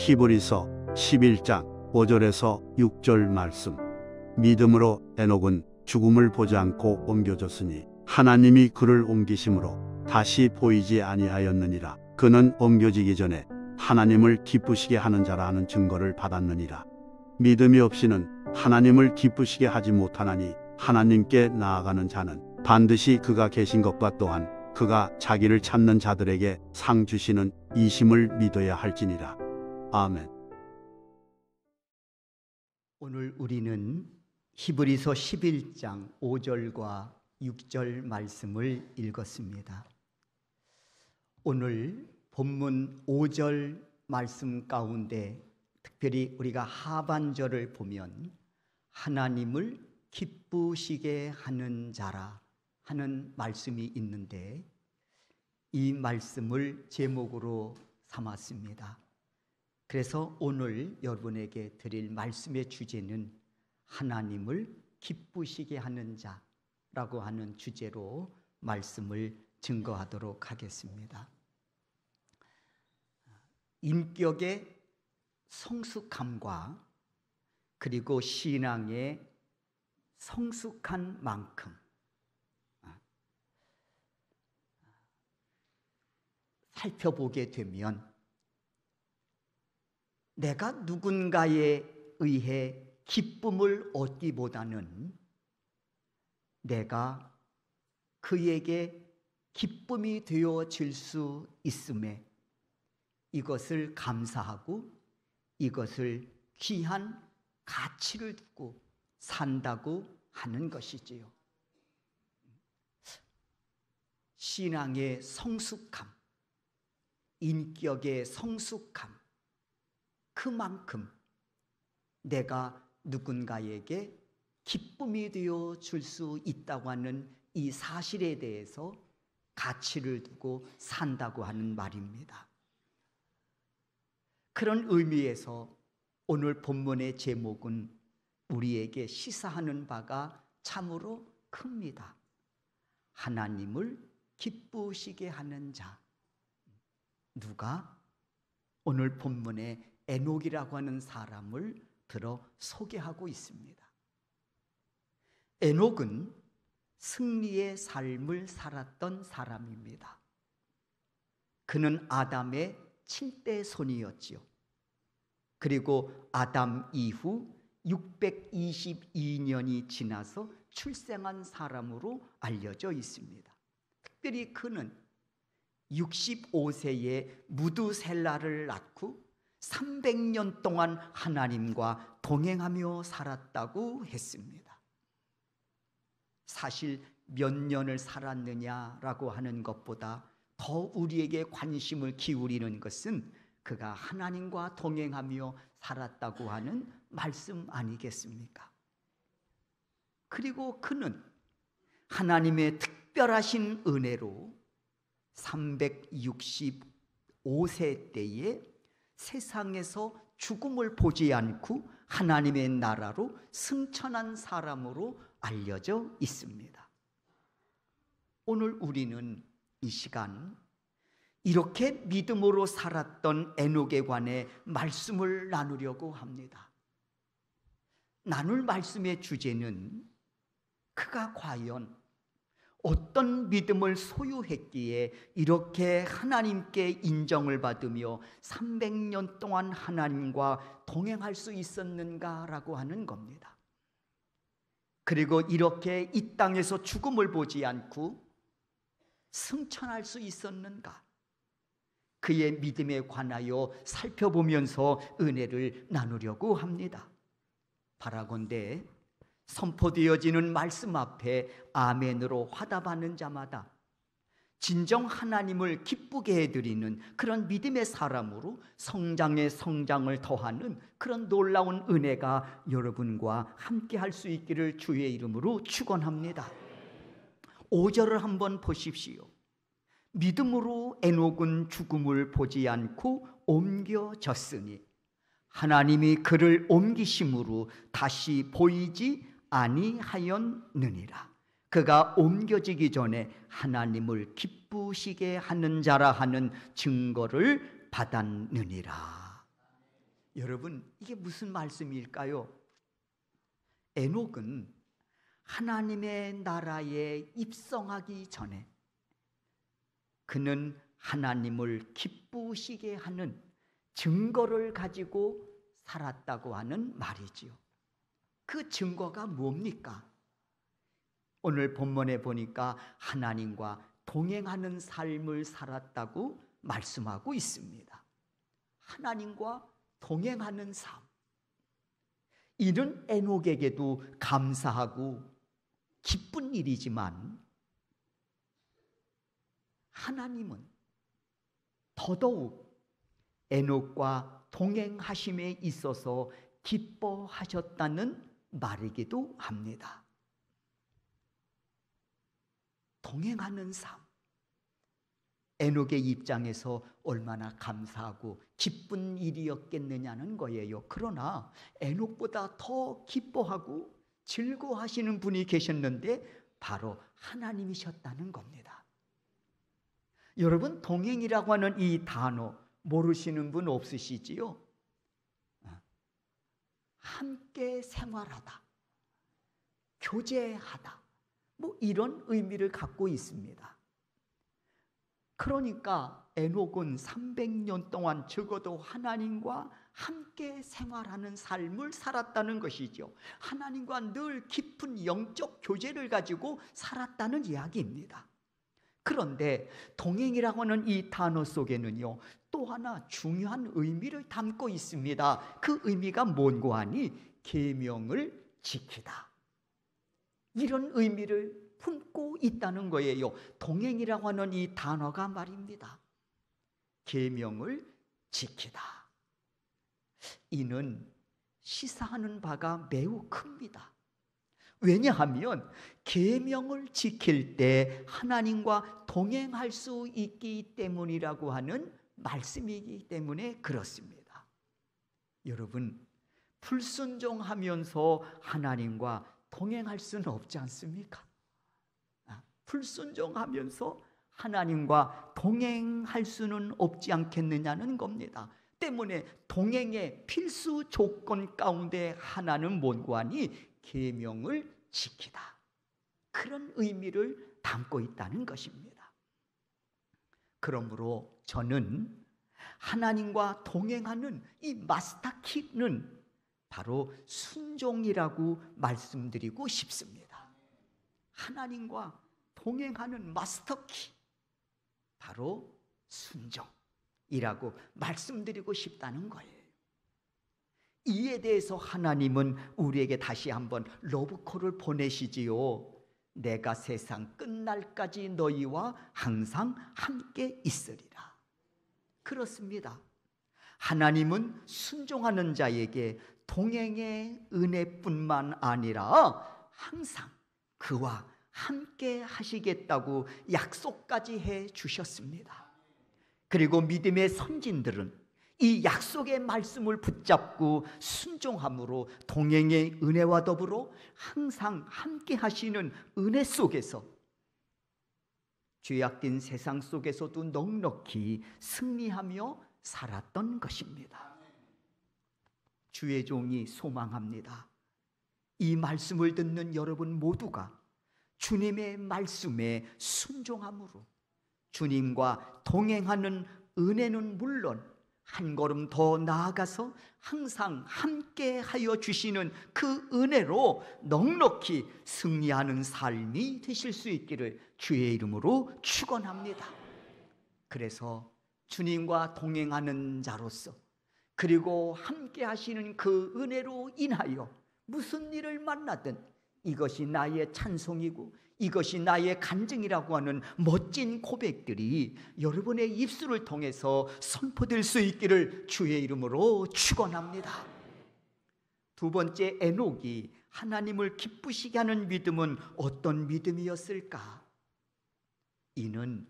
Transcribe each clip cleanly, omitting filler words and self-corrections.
히브리서 11장 5절에서 6절 말씀. 믿음으로 에녹은 죽음을 보지 않고 옮겨졌으니 하나님이 그를 옮기심으로 다시 보이지 아니하였느니라. 그는 옮겨지기 전에 하나님을 기쁘시게 하는 자라 하는 증거를 받았느니라. 믿음이 없이는 하나님을 기쁘시게 하지 못하나니 하나님께 나아가는 자는 반드시 그가 계신 것과 또한 그가 자기를 찾는 자들에게 상 주시는 이심을 믿어야 할지니라. 아멘. 오늘 우리는 히브리서 11장 5절과 6절 말씀을 읽었습니다. 오늘 본문 5절 말씀 가운데 특별히 우리가 하반절을 보면 하나님을 기쁘시게 하는 자라 하는 말씀이 있는데 이 말씀을 제목으로 삼았습니다. 그래서 오늘 여러분에게 드릴 말씀의 주제는 하나님을 기쁘시게 하는 자라고 하는 주제로 말씀을 증거하도록 하겠습니다. 인격의 성숙함과 그리고 신앙의 성숙한 만큼 살펴보게 되면 내가 누군가에 의해 기쁨을 얻기보다는 내가 그에게 기쁨이 되어질 수 있음에 이것을 감사하고 이것을 귀한 가치를 두고 산다고 하는 것이지요. 신앙의 성숙함, 인격의 성숙함, 그만큼 내가 누군가에게 기쁨이 되어 줄 수 있다고 하는 이 사실에 대해서 가치를 두고 산다고 하는 말입니다. 그런 의미에서 오늘 본문의 제목은 우리에게 시사하는 바가 참으로 큽니다. 하나님을 기쁘시게 하는 자. 누가? 오늘 본문에 에녹이라고 하는 사람을 들어 소개하고 있습니다. 에녹은 승리의 삶을 살았던 사람입니다. 그는 아담의 7대 손이었지요. 그리고 아담 이후 622년이 지나서 출생한 사람으로 알려져 있습니다. 특별히 그는 65세에 무두셀라를 낳고 300년 동안 하나님과 동행하며 살았다고 했습니다. 사실 몇 년을 살았느냐라고 하는 것보다 더 우리에게 관심을 기울이는 것은 그가 하나님과 동행하며 살았다고 하는 말씀 아니겠습니까? 그리고 그는 하나님의 특별하신 은혜로 365세 때에 세상에서 죽음을 보지 않고 하나님의 나라로 승천한 사람으로 알려져 있습니다. 오늘 우리는 이 시간 이렇게 믿음으로 살았던 에녹에 관해 말씀을 나누려고 합니다. 나눌 말씀의 주제는 그가 과연 어떤 믿음을 소유했기에 이렇게 하나님께 인정을 받으며 300년 동안 하나님과 동행할 수 있었는가라고 하는 겁니다. 그리고 이렇게 이 땅에서 죽음을 보지 않고 승천할 수 있었는가? 그의 믿음에 관하여 살펴보면서 은혜를 나누려고 합니다. 바라건대 선포되어지는 말씀 앞에 아멘으로 화답하는 자마다 진정 하나님을 기쁘게 해드리는 그런 믿음의 사람으로 성장에 성장을 더하는 그런 놀라운 은혜가 여러분과 함께 할 수 있기를 주의 이름으로 축원합니다. 5절을 한번 보십시오. 믿음으로 에녹은 죽음을 보지 않고 옮겨졌으니 하나님이 그를 옮기심으로 다시 보이지 아니하였느니라. 그가 옮겨지기 전에 하나님을 기쁘시게 하는 자라 하는 증거를 받았느니라. 여러분, 이게 무슨 말씀일까요? 에녹은 하나님의 나라에 입성하기 전에 그는 하나님을 기쁘시게 하는 증거를 가지고 살았다고 하는 말이지요. 그 증거가 뭡니까? 오늘 본문에 보니까 하나님과 동행하는 삶을 살았다고 말씀하고 있습니다. 하나님과 동행하는 삶. 이는 에녹에게도 감사하고 기쁜 일이지만 하나님은 더더욱 에녹과 동행하심에 있어서 기뻐하셨다는 말이기도 합니다. 동행하는 삶. 에녹의 입장에서 얼마나 감사하고 기쁜 일이었겠느냐는 거예요. 그러나 에녹보다 더 기뻐하고 즐거워하시는 분이 계셨는데 바로 하나님이셨다는 겁니다. 여러분, 동행이라고 하는 이 단어 모르시는 분 없으시지요? 함께 생활하다, 교제하다, 뭐 이런 의미를 갖고 있습니다. 그러니까 에녹은 300년 동안 적어도 하나님과 함께 생활하는 삶을 살았다는 것이죠. 하나님과 늘 깊은 영적 교제를 가지고 살았다는 이야기입니다. 그런데 동행이라고 하는 이 단어 속에는요, 또 하나 중요한 의미를 담고 있습니다. 그 의미가 뭔고 하니 계명을 지키다, 이런 의미를 품고 있다는 거예요. 동행이라고 하는 이 단어가 말입니다. 계명을 지키다. 이는 시사하는 바가 매우 큽니다. 왜냐하면 계명을 지킬 때 하나님과 동행할 수 있기 때문이라고 하는 말씀이기 때문에 그렇습니다. 여러분, 불순종하면서 하나님과 동행할 수는 없지 않습니까? 불순종하면서 하나님과 동행할 수는 없지 않겠느냐는 겁니다. 때문에 동행의 필수 조건 가운데 하나는 뭔고 하니 계명을 지키다, 그런 의미를 담고 있다는 것입니다. 그러므로 저는 하나님과 동행하는 이 마스터키는 바로 순종이라고 말씀드리고 싶습니다. 하나님과 동행하는 마스터키, 바로 순종이라고 말씀드리고 싶다는 거예요. 이에 대해서 하나님은 우리에게 다시 한번 러브콜을 보내시지요. 내가 세상 끝날까지 너희와 항상 함께 있으리라. 그렇습니다. 하나님은 순종하는 자에게 동행의 은혜뿐만 아니라 항상 그와 함께 하시겠다고 약속까지 해 주셨습니다. 그리고 믿음의 선진들은 이 약속의 말씀을 붙잡고 순종함으로 동행의 은혜와 더불어 항상 함께 하시는 은혜 속에서 죄악된 세상 속에서도 넉넉히 승리하며 살았던 것입니다. 주의 종이 소망합니다. 이 말씀을 듣는 여러분 모두가 주님의 말씀에 순종함으로 주님과 동행하는 은혜는 물론 한 걸음 더 나아가서 항상 함께 하여 주시는 그 은혜로 넉넉히 승리하는 삶이 되실 수 있기를 주의 이름으로 축원합니다. 그래서 주님과 동행하는 자로서, 그리고 함께 하시는 그 은혜로 인하여 무슨 일을 만나든 이것이 나의 찬송이고 이것이 나의 간증이라고 하는 멋진 고백들이 여러분의 입술을 통해서 선포될 수 있기를 주의 이름으로 축원합니다. 두 번째, 에녹이 하나님을 기쁘시게 하는 믿음은 어떤 믿음이었을까? 이는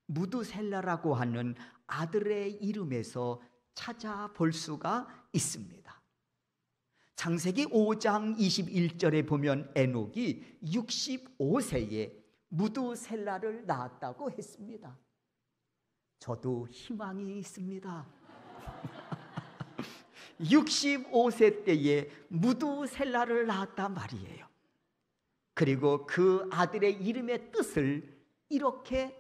무드셀라라고 하는 아들의 이름에서 찾아볼 수가 있습니다. 창세기 5장 21절에 보면 에녹이 65세에 무드셀라를 낳았다고 했습니다. 저도 희망이 있습니다. 65세 때에 무두셀라를 낳았단 말이에요. 그리고 그 아들의 이름의 뜻을 이렇게,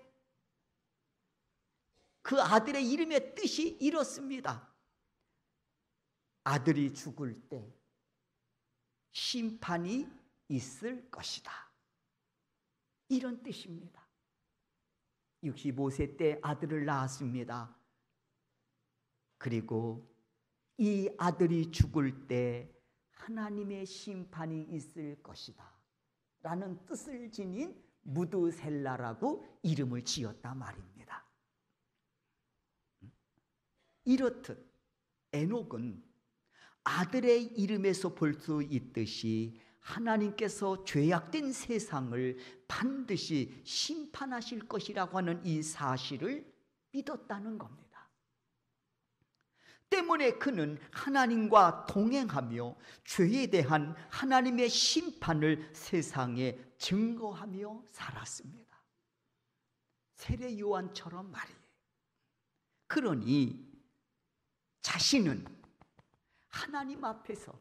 그 아들의 이름의 뜻이 이렇습니다. 아들이 죽을 때 심판이 있을 것이다. 이런 뜻입니다. 65세 때 아들을 낳았습니다. 그리고 이 아들이 죽을 때 하나님의 심판이 있을 것이다 라는 뜻을 지닌 무두셀라라고 이름을 지었단 말입니다. 이렇듯 에녹은 아들의 이름에서 볼 수 있듯이 하나님께서 죄악된 세상을 반드시 심판하실 것이라고 하는 이 사실을 믿었다는 겁니다. 때문에 그는 하나님과 동행하며 죄에 대한 하나님의 심판을 세상에 증거하며 살았습니다. 세례 요한처럼 말이에요. 그러니 자신은 하나님 앞에서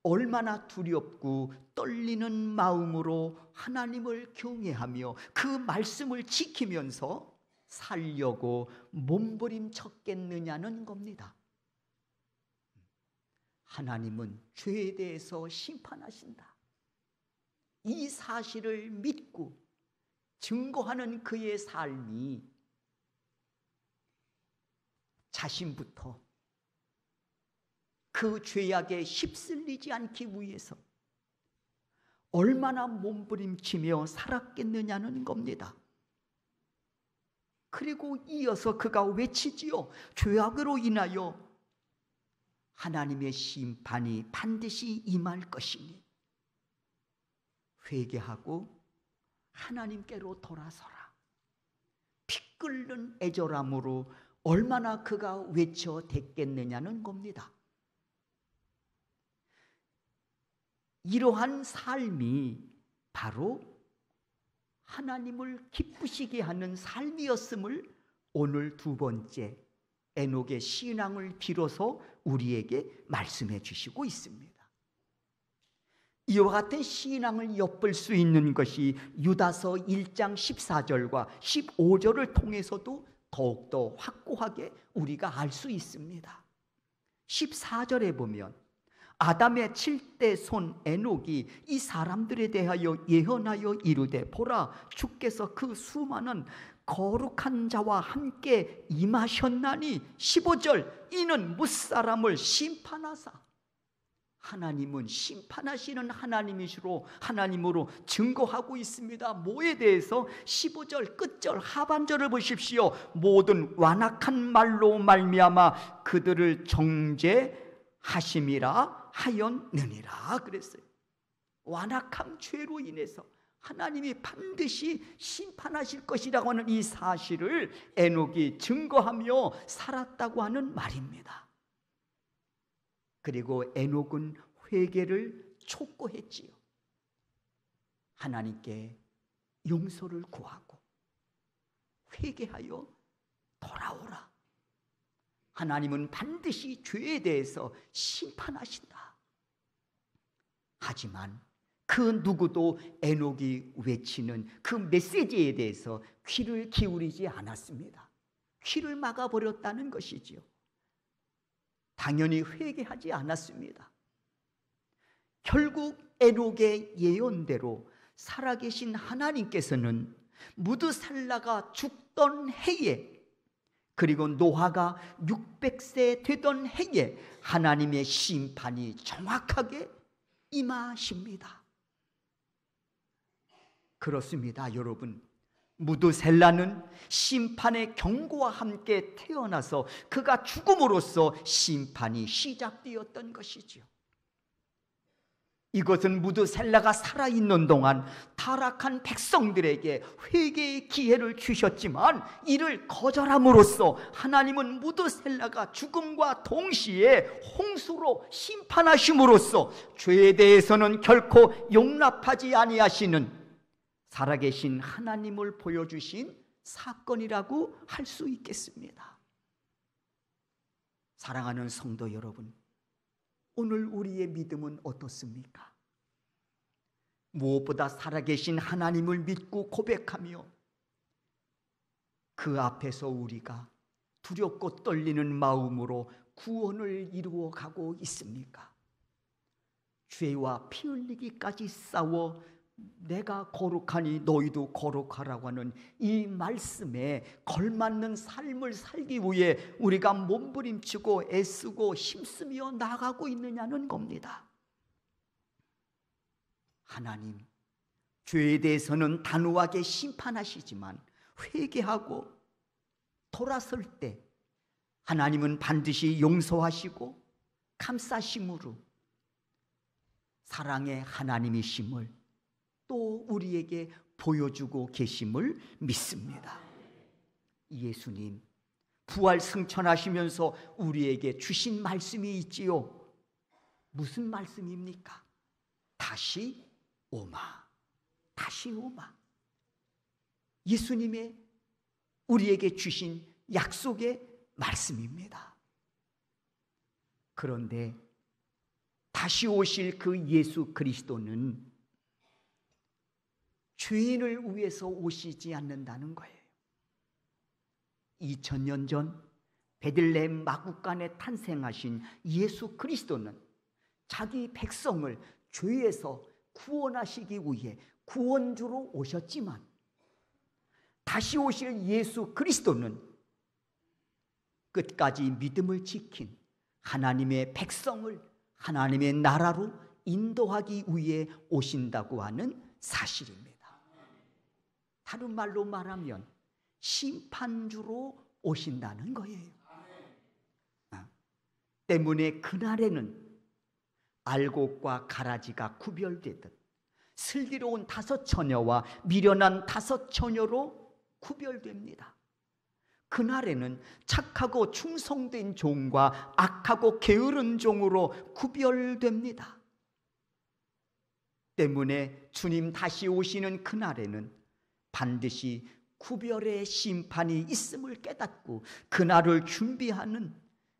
얼마나 두렵고 떨리는 마음으로 하나님을 경외하며 그 말씀을 지키면서 살려고 몸부림쳤겠느냐는 겁니다. 하나님은 죄에 대해서 심판하신다. 이 사실을 믿고 증거하는 그의 삶이 자신부터 그 죄악에 휩쓸리지 않기 위해서 얼마나 몸부림치며 살았겠느냐는 겁니다. 그리고 이어서 그가 외치지요. 죄악으로 인하여 하나님의 심판이 반드시 임할 것이니 회개하고 하나님께로 돌아서라. 피 끓는 애절함으로 얼마나 그가 외쳐댔겠느냐는 겁니다. 이러한 삶이 바로 하나님을 기쁘시게 하는 삶이었음을 오늘 두 번째 에녹의 신앙을 빌어서 우리에게 말씀해 주시고 있습니다. 이와 같은 신앙을 엿볼 수 있는 것이 유다서 1장 14절과 15절을 통해서도 더욱더 확고하게 우리가 알 수 있습니다. 14절에 보면 아담의 7대 손 에녹이 이 사람들에 대하여 예언하여 이르되 보라 주께서 그 수많은 거룩한 자와 함께 임하셨나니 15절 이는 무사람을 심판하사 하나님은 심판하시는 하나님으로 증거하고 있습니다. 뭐에 대해서? 15절 끝절 하반절을 보십시오. 모든 완악한 말로 말미암아 그들을 정죄하심이라 하였느니라 그랬어요. 완악한 죄로 인해서 하나님이 반드시 심판하실 것이라고 하는 이 사실을 에녹이 증거하며 살았다고 하는 말입니다. 그리고 에녹은 회개를 촉구했지요. 하나님께 용서를 구하고 회개하여 돌아오라. 하나님은 반드시 죄에 대해서 심판하신다. 하지만 그 누구도 에녹이 외치는 그 메시지에 대해서 귀를 기울이지 않았습니다. 귀를 막아버렸다는 것이지요. 당연히 회개하지 않았습니다. 결국 에녹의 예언대로 살아계신 하나님께서는 무두살라가 죽던 해에 그리고 노아가 600세 되던 해에 하나님의 심판이 정확하게 임하십니다. 그렇습니다, 여러분. 무두셀라는 심판의 경고와 함께 태어나서 그가 죽음으로써 심판이 시작되었던 것이죠. 이것은 무두셀라가 살아있는 동안 타락한 백성들에게 회개의 기회를 주셨지만 이를 거절함으로써 하나님은 무두셀라가 죽음과 동시에 홍수로 심판하심으로써 죄에 대해서는 결코 용납하지 아니하시는 살아계신 하나님을 보여주신 사건이라고 할 수 있겠습니다. 사랑하는 성도 여러분, 오늘 우리의 믿음은 어떻습니까? 무엇보다 살아계신 하나님을 믿고 고백하며 그 앞에서 우리가 두렵고 떨리는 마음으로 구원을 이루어가고 있습니까? 죄와 피 흘리기까지 싸워 내가 거룩하니 너희도 거룩하라고 하는 이 말씀에 걸맞는 삶을 살기 위해 우리가 몸부림치고 애쓰고 힘쓰며 나가고 있느냐는 겁니다. 하나님, 죄에 대해서는 단호하게 심판하시지만 회개하고 돌아설 때 하나님은 반드시 용서하시고 감싸심으로 사랑의 하나님이심을 또 우리에게 보여주고 계심을 믿습니다. 예수님 부활 승천하시면서 우리에게 주신 말씀이 있지요. 무슨 말씀입니까? 다시 오마, 다시 오마. 예수님의 우리에게 주신 약속의 말씀입니다. 그런데 다시 오실 그 예수 그리스도는 죄인을 위해서 오시지 않는다는 거예요. 2000년 전 베들레헴 마구간에 탄생하신 예수 그리스도는 자기 백성을 죄에서 구원하시기 위해 구원주로 오셨지만 다시 오실 예수 그리스도는 끝까지 믿음을 지킨 하나님의 백성을 하나님의 나라로 인도하기 위해 오신다고 하는 사실입니다. 다른 말로 말하면 심판주로 오신다는 거예요. 때문에 그날에는 알곡과 가라지가 구별되듯 슬기로운 5 처녀와 미련한 5 처녀로 구별됩니다. 그날에는 착하고 충성된 종과 악하고 게으른 종으로 구별됩니다. 때문에 주님 다시 오시는 그날에는 반드시 구별의 심판이 있음을 깨닫고 그날을 준비하는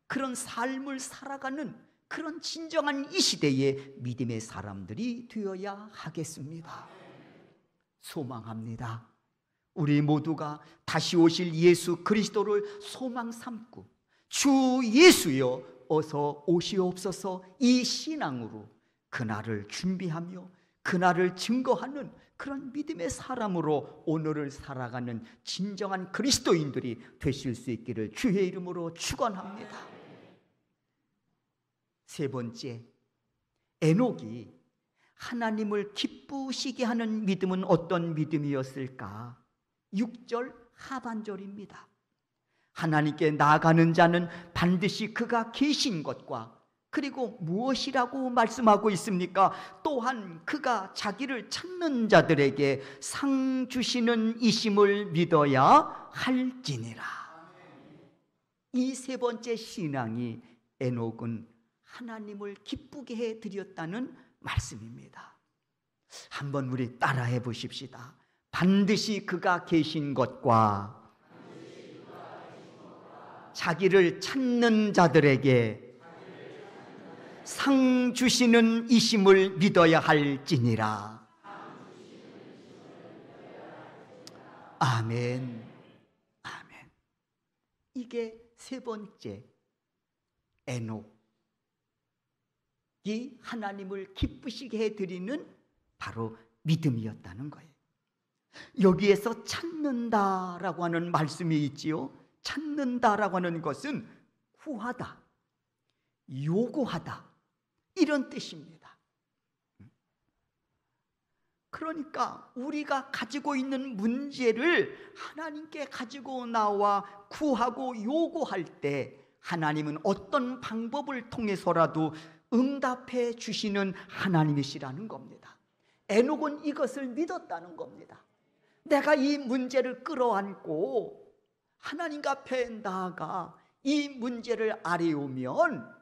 그런 삶을 살아가는 그런 진정한 이 시대의 믿음의 사람들이 되어야 하겠습니다. 소망합니다. 우리 모두가 다시 오실 예수 그리스도를 소망 삼고 주 예수여 어서 오시옵소서 이 신앙으로 그날을 준비하며 그날을 증거하는 그런 믿음의 사람으로 오늘을 살아가는 진정한 그리스도인들이 되실 수 있기를 주의 이름으로 축원합니다. 3번째, 에녹이 하나님을 기쁘시게 하는 믿음은 어떤 믿음이었을까? 6절 하반절입니다. 하나님께 나아가는 자는 반드시 그가 계신 것과 그리고 무엇이라고 말씀하고 있습니까? 또한 그가 자기를 찾는 자들에게 상 주시는 이심을 믿어야 할지니라. 이 3번째 신앙이 에녹은 하나님을 기쁘게 해드렸다는 말씀입니다. 한번 우리 따라해 보십시다. 반드시 그가 계신 것과 자기를 찾는 자들에게 상 주시는 이심을 믿어야 할지니라. 아멘. 아멘. 이게 3번째 에녹이 하나님을 기쁘시게 해드리는 바로 믿음이었다는 거예요. 여기에서 찾는다라고 하는 말씀이 있지요. 찾는다라고 하는 것은 구하다, 요구하다 이런 뜻입니다. 그러니까 우리가 가지고 있는 문제를 하나님께 가지고 나와 구하고 요구할 때 하나님은 어떤 방법을 통해서라도 응답해 주시는 하나님이시라는 겁니다. 에녹은 이것을 믿었다는 겁니다. 내가 이 문제를 끌어안고 하나님 앞에 나아가 이 문제를 아뢰오면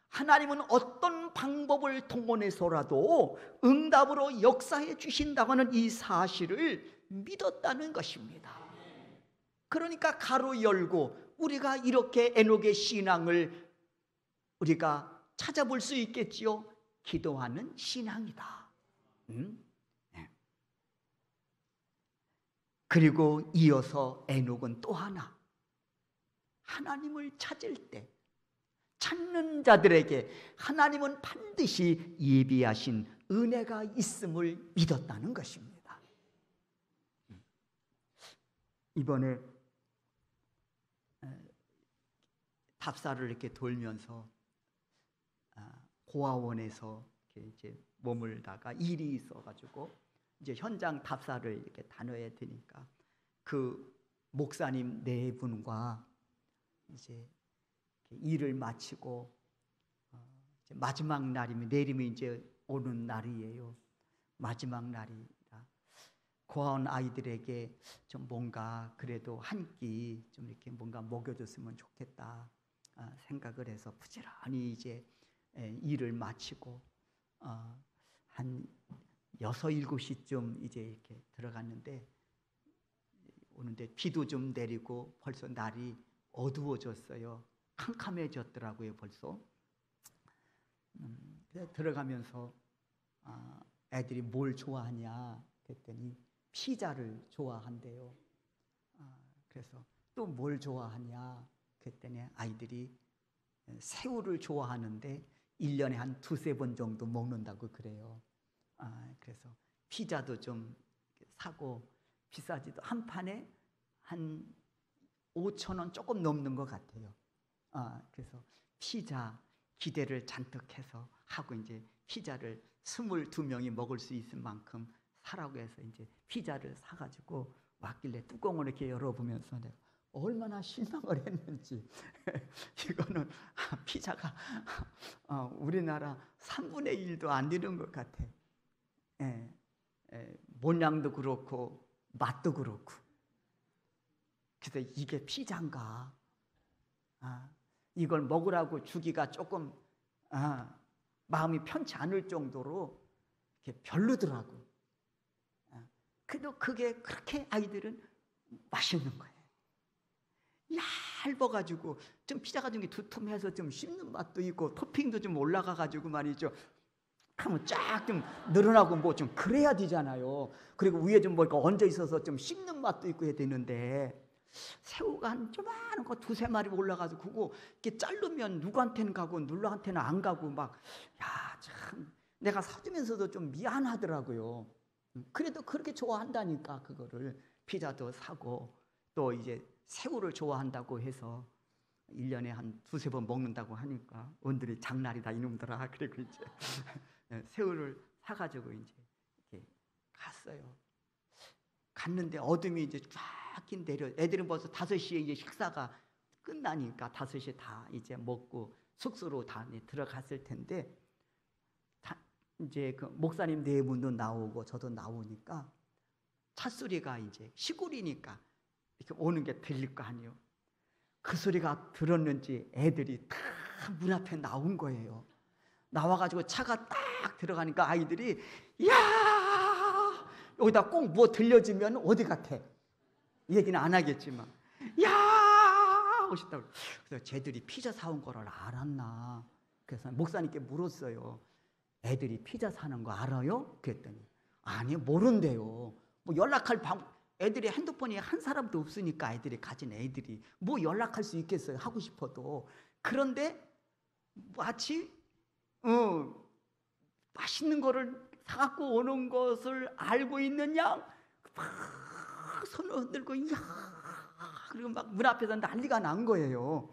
하나님은 어떤 방법을 동원해서라도 응답으로 역사해 주신다고 하는 이 사실을 믿었다는 것입니다. 그러니까 가로 열고 우리가 이렇게 에녹의 신앙을 우리가 찾아볼 수 있겠지요. 기도하는 신앙이다. 네. 그리고 이어서 에녹은 또 하나, 하나님을 찾을 때 찾는 자들에게 하나님은 반드시 예비하신 은혜가 있음을 믿었다는 것입니다. 이번에 답사를 이렇게 돌면서 고아원에서 이제 머물다가 일이 있어가지고 이제 현장 답사를 이렇게 다녀야 되니까 그 목사님 네 분과 이제 일을 마치고 이제 마지막 날이면 내일이면 이제 오는 날이에요. 마지막 날이라 고아원 아이들에게 좀 뭔가 그래도 한 끼 좀 이렇게 뭔가 먹여줬으면 좋겠다 생각을 해서 부지런히 이제 일을 마치고 한 6, 7시쯤 이제 이렇게 들어갔는데 오는데 비도 좀 내리고 벌써 날이 어두워졌어요. 캄캄해졌더라고요 벌써. 들어가면서 애들이 뭘 좋아하냐 그랬더니 피자를 좋아한대요. 그래서 또 뭘 좋아하냐 그랬더니 아이들이 새우를 좋아하는데 1년에 한 2-3번 정도 먹는다고 그래요. 그래서 피자도 좀 사고 비싸지도 한 판에 한 5,000원 조금 넘는 것 같아요. 그래서 피자 기대를 잔뜩 해서 하고 이제 피자를 22명이 먹을 수 있을 만큼 사라고 해서 이제 피자를 사가지고 왔길래 뚜껑을 이렇게 열어보면서 내가 얼마나 실망을 했는지 이거는 피자가 우리나라 3분의 1도 안 되는 것 같아. 모양도 그렇고 맛도 그렇고. 그래서 이게 피자인가? 이걸 먹으라고 주기가 조금 마음이 편치 않을 정도로 이렇게 별로더라고. 그래도 그게 그렇게 아이들은 맛있는 거예요. 얇아가지고 좀 피자 같은 게 두툼해서 좀 씹는 맛도 있고 토핑도 좀 올라가가지고 말이죠. 하면 쫙 좀 늘어나고 뭐 좀 그래야 되잖아요. 그리고 위에 좀 뭐가 얹어 있어서 좀 씹는 맛도 있고 해야 되는데 새우가 한 조그마한 거 2-3마리 올라가서 그거 이렇게 자르면 누구한테는 가고 누구한테는 안 가고 막 야 참 내가 사주면서도 좀 미안하더라고요. 그래도 그렇게 좋아한다니까 그거를 피자도 사고 또 이제 새우를 좋아한다고 해서 1년에 한 2-3번 먹는다고 하니까 원들이 장날이다 이놈들아. 그리고 이제 새우를 사가지고 이제 이렇게 갔어요. 갔는데 어둠이 이제 쫙 내려. 애들은 벌써 5시에 이제 식사가 끝나니까 5시에 다 이제 먹고 숙소로 다 들어갔을 텐데 이제 그 목사님 네 분도 나오고 저도 나오니까 차 소리가 이제 시골이니까 이렇게 오는 게 들릴 거 아니에요. 그 소리가 들었는지 애들이 다 문 앞에 나온 거예요. 나와가지고 차가 딱 들어가니까 아이들이 야 여기다 꼭 뭐 들려주면 어디 같아? 얘기는 안 하겠지만 야 오셨다고. 그래서 쟤들이 피자 사온 거를 알았나? 그래서 목사님께 물었어요. 애들이 피자 사는 거 알아요? 그랬더니 아니 모른대요. 뭐 연락할 애들이 핸드폰이 한 사람도 없으니까 애들이 가진 애들이 뭐 연락할 수 있겠어요. 하고 싶어도. 그런데 마치 맛있는 거를 사갖고 오는 것을 알고 있는 양 막 손을 흔들고 야 그리고 막 문 앞에서 난리가 난 거예요.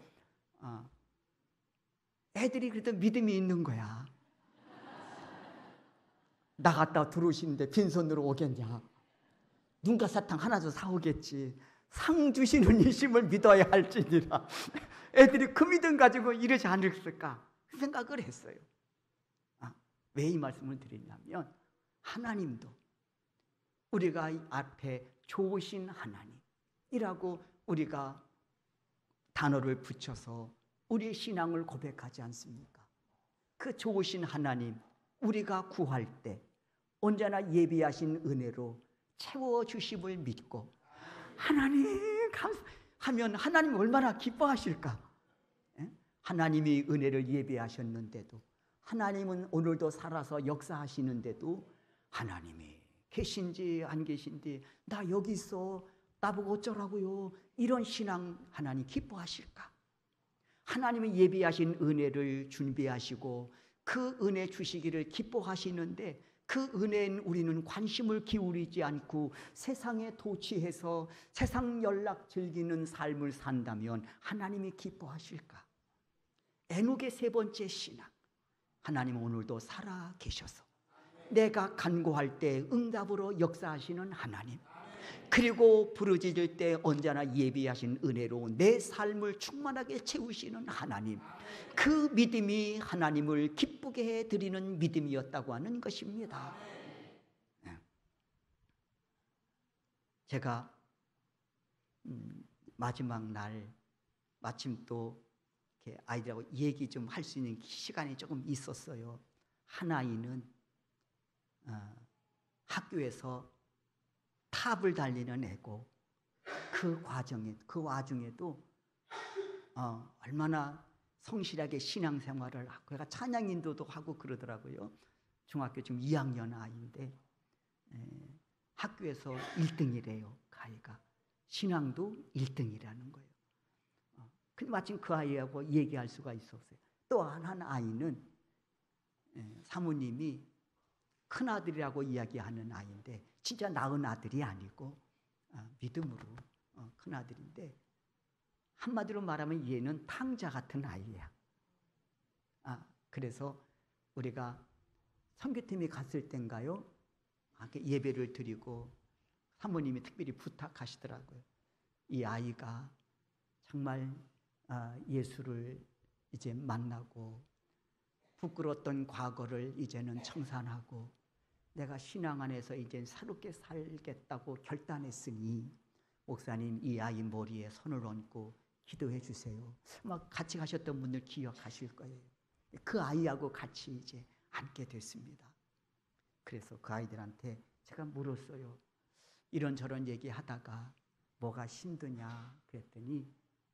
애들이 그래도 믿음이 있는 거야. 나갔다 들어오시는데 빈손으로 오겠냐? 눈과 사탕 하나도 사오겠지. 상 주시는 이심을 믿어야 할지니라. 애들이 그 믿음 가지고 이러지 않았을까 생각을 했어요. 왜 이 말씀을 드리냐면 하나님도 우리가 이 앞에 좋으신 하나님이라고 우리가 단어를 붙여서 우리의 신앙을 고백하지 않습니까? 그 좋으신 하나님 우리가 구할 때 언제나 예비하신 은혜로 채워주심을 믿고 하나님 감사하면 하나님 얼마나 기뻐하실까? 하나님이 은혜를 예비하셨는데도, 하나님은 오늘도 살아서 역사하시는데도 하나님이 계신지 안 계신지, 나 여기 있어, 나보고 어쩌라고요, 이런 신앙 하나님 기뻐하실까? 하나님이 예비하신 은혜를 준비하시고 그 은혜 주시기를 기뻐하시는데, 그 은혜엔 우리는 관심을 기울이지 않고 세상에 도취해서 세상 연락 즐기는 삶을 산다면 하나님이 기뻐하실까? 에녹의 세 번째 신앙, 하나님 오늘도 살아 계셔서 내가 간구할 때 응답으로 역사하시는 하나님, 그리고 부르짖을 때 언제나 예비하신 은혜로 내 삶을 충만하게 채우시는 하나님, 그 믿음이 하나님을 기쁘게 해드리는 믿음이었다고 하는 것입니다. 제가 마지막 날 마침 또 이렇게 아이들하고 얘기 좀 할 수 있는 시간이 조금 있었어요. 한 아이는 학교에서 탑을 달리는 애고, 그 와중에도 얼마나 성실하게 신앙생활을 하고, 그가 찬양 인도도 하고 그러더라고요. 중학교 지금 2학년 아이인데 학교에서 1등이래요. 그 아이가 신앙도 1등이라는 거예요. 근데 마침 그 아이하고 얘기할 수가 있었어요. 또 한 아이는 사모님이 큰아들이라고 이야기하는 아이인데 진짜 낳은 아들이 아니고 믿음으로 큰아들인데, 한마디로 말하면 얘는 탕자 같은 아이야. 그래서 우리가 선교팀이 갔을 땐가요, 예배를 드리고 사모님이 특별히 부탁하시더라고요. 이 아이가 정말 예수를 이제 만나고 부끄러웠던 과거를 이제는 청산하고 내가 신앙 안에서 이제 새롭게 살겠다고 결단했으니 목사님 이 아이 머리에 손을 얹고 기도해 주세요. 막 같이 가셨던 분들 기억하실 거예요. 그 아이하고 같이 이제 앉게 됐습니다. 그래서 그 아이들한테 제가 물었어요. 이런저런 얘기하다가 뭐가 힘드냐 그랬더니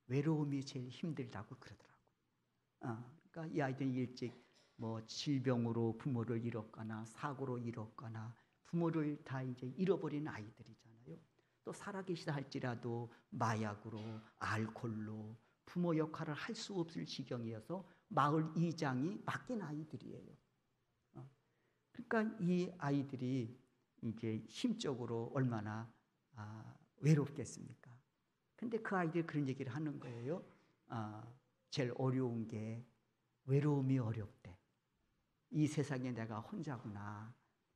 외로움이 제일 힘들다고 그러더라고요. 그러니까 이 아이들이 일찍 뭐 질병으로 부모를 잃었거나 사고로 잃었거나 부모를 다 이제 잃어버린 아이들이잖아요. 또 살아계시다 할지라도 마약으로 알코올로 부모 역할을 할 수 없을 지경이어서 마을 이장이 맡긴 아이들이에요. 그러니까 이 아이들이 이제 심적으로 얼마나 외롭겠습니까? 근데 그 아이들이 그런 얘기를 하는 거예요. 제일 어려운 게 외로움이 어렵대. 이 세상에 내가 혼자구나.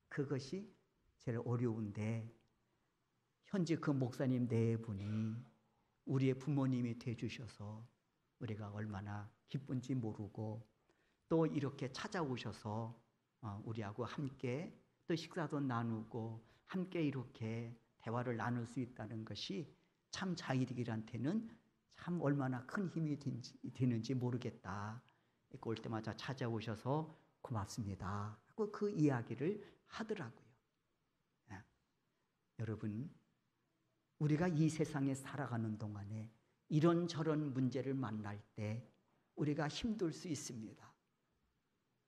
그것이 제일 어려운데 현재 그 목사님 네 분이 우리의 부모님이 돼주셔서 우리가 얼마나 기쁜지 모르고 또 이렇게 찾아오셔서 우리하고 함께 또 식사도 나누고 함께 이렇게 대화를 나눌 수 있다는 것이 참 자기들한테는 참 얼마나 큰 힘이 되는지 모르겠다. 올 때마다 찾아오셔서 고맙습니다 하고 그 이야기를 하더라고요. 여러분, 우리가 이 세상에 살아가는 동안에 이런저런 문제를 만날 때 우리가 힘들 수 있습니다.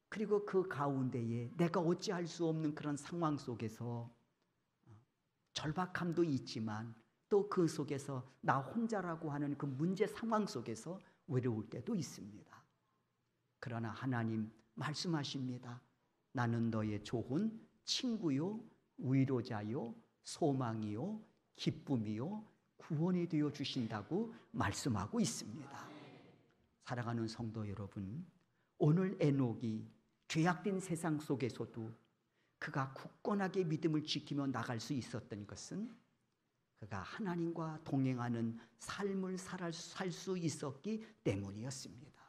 그리고 그 가운데에 내가 어찌할 수 없는 그런 상황 속에서 절박함도 있지만 또 그 속에서 나 혼자라고 하는 그 문제 상황 속에서 외로울 때도 있습니다. 그러나 하나님 말씀하십니다. 나는 너의 좋은 친구요, 위로자요, 소망이요, 기쁨이요, 구원이 되어 주신다고 말씀하고 있습니다. 사랑하는 성도 여러분, 오늘 에녹이 죄악된 세상 속에서도 그가 굳건하게 믿음을 지키며 나갈 수 있었던 것은 그가 하나님과 동행하는 삶을 살 수 있었기 때문이었습니다.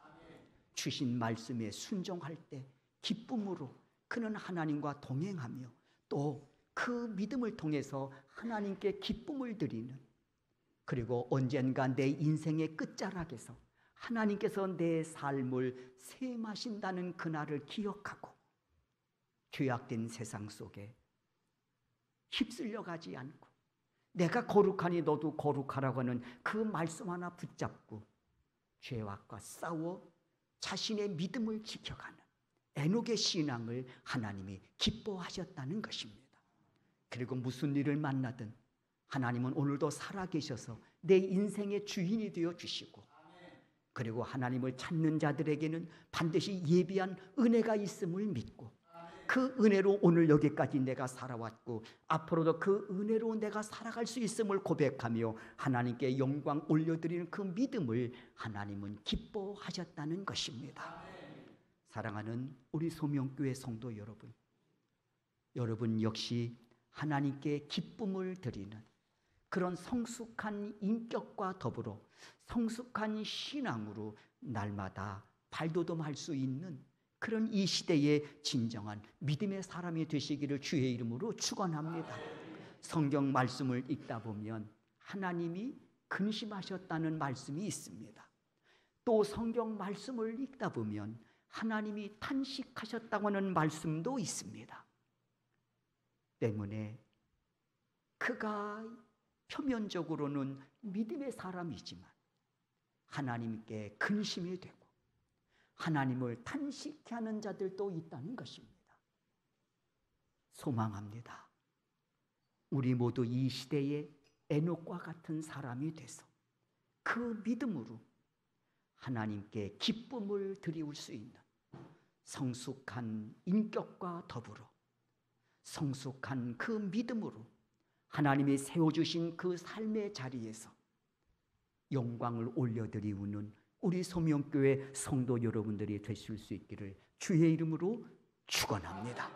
주신 말씀에 순종할 때 기쁨으로 그는 하나님과 동행하며 또 그 믿음을 통해서 하나님께 기쁨을 드리는, 그리고 언젠가 내 인생의 끝자락에서 하나님께서 내 삶을 세마신다는 그날을 기억하고 죄악된 세상 속에 휩쓸려 가지 않고 내가 거룩하니 너도 거룩하라고 하는 그 말씀 하나 붙잡고 죄악과 싸워 자신의 믿음을 지켜가는 에녹의 신앙을 하나님이 기뻐하셨다는 것입니다. 그리고 무슨 일을 만나든 하나님은 오늘도 살아계셔서 내 인생의 주인이 되어 주시고, 그리고 하나님을 찾는 자들에게는 반드시 예비한 은혜가 있음을 믿고, 그 은혜로 오늘 여기까지 내가 살아왔고 앞으로도 그 은혜로 내가 살아갈 수 있음을 고백하며 하나님께 영광 올려드리는 그 믿음을 하나님은 기뻐하셨다는 것입니다. 사랑하는 우리 소명교회 성도 여러분, 여러분 역시 하나님께 기쁨을 드리는 그런 성숙한 인격과 더불어 성숙한 신앙으로 날마다 발돋움할 수 있는 그런 이 시대의 진정한 믿음의 사람이 되시기를 주의 이름으로 축원합니다. 성경 말씀을 읽다 보면 하나님이 근심하셨다는 말씀이 있습니다. 또 성경 말씀을 읽다 보면 하나님이 탄식하셨다고 하는 말씀도 있습니다. 때문에 그가 표면적으로는 믿음의 사람이지만 하나님께 근심이 되고 하나님을 탄식하는 자들도 있다는 것입니다. 소망합니다. 우리 모두 이 시대의 에녹과 같은 사람이 돼서 그 믿음으로 하나님께 기쁨을 드리울 수 있는 성숙한 인격과 더불어 성숙한 그 믿음으로 하나님이 세워주신 그 삶의 자리에서 영광을 올려드리우는 우리 소명교회 성도 여러분들이 되실 수 있기를 주의 이름으로 축원합니다.